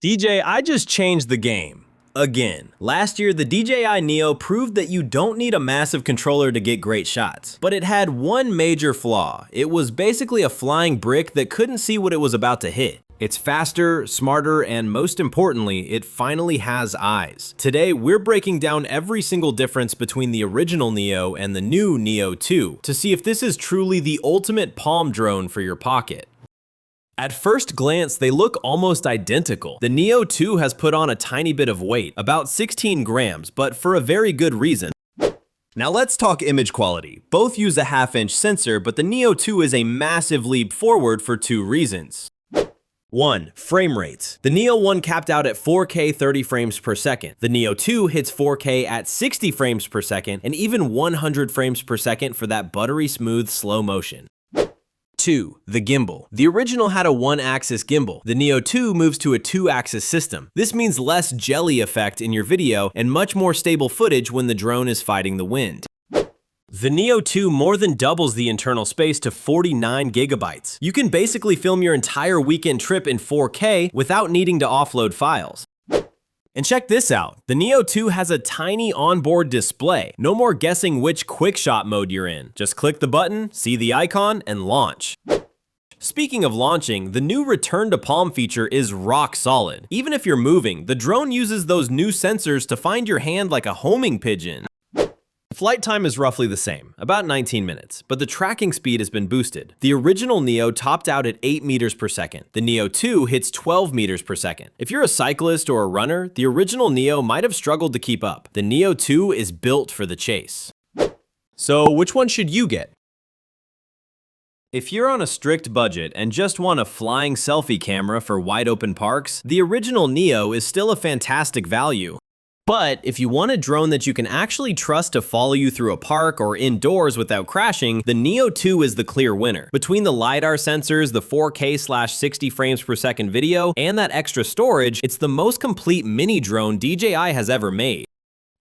I just changed the game. Again. Last year, the DJI Neo proved that you don't need a massive controller to get great shots. But it had one major flaw. It was basically a flying brick that couldn't see what it was about to hit. It's faster, smarter, and most importantly, it finally has eyes. Today, we're breaking down every single difference between the original Neo and the new Neo 2 to see if this is truly the ultimate palm drone for your pocket. At first glance, they look almost identical. The Neo 2 has put on a tiny bit of weight, about 16 grams, but for a very good reason. Now let's talk image quality. Both use a 1/2-inch sensor, but the Neo 2 is a massive leap forward for two reasons. 1. Frame rates. The Neo 1 capped out at 4K 30 frames per second. The Neo 2 hits 4K at 60 frames per second and even 100 frames per second for that buttery smooth slow motion. 2. The gimbal. The original had a 1-axis gimbal. The Neo 2 moves to a 2-axis system. This means less jelly effect in your video and much more stable footage when the drone is fighting the wind. The Neo 2 more than doubles the internal space to 49 gigabytes. You can basically film your entire weekend trip in 4K without needing to offload files. And check this out, the Neo 2 has a tiny onboard display. No more guessing which quick shot mode you're in. Just click the button, see the icon, and launch. Speaking of launching, the new Return to Palm feature is rock solid. Even if you're moving, the drone uses those new sensors to find your hand like a homing pigeon. Flight time is roughly the same, about 19 minutes, but the tracking speed has been boosted. The original Neo topped out at 8 meters per second. The Neo 2 hits 12 meters per second. If you're a cyclist or a runner, the original Neo might have struggled to keep up. The Neo 2 is built for the chase. So which one should you get? If you're on a strict budget and just want a flying selfie camera for wide open parks, the original Neo is still a fantastic value. But if you want a drone that you can actually trust to follow you through a park or indoors without crashing, the Neo 2 is the clear winner. Between the LiDAR sensors, the 4K/60 frames per second video, and that extra storage, it's the most complete mini drone DJI has ever made.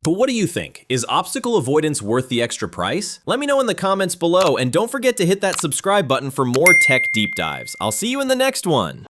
But what do you think? Is obstacle avoidance worth the extra price? Let me know in the comments below, and don't forget to hit that subscribe button for more tech deep dives. I'll see you in the next one.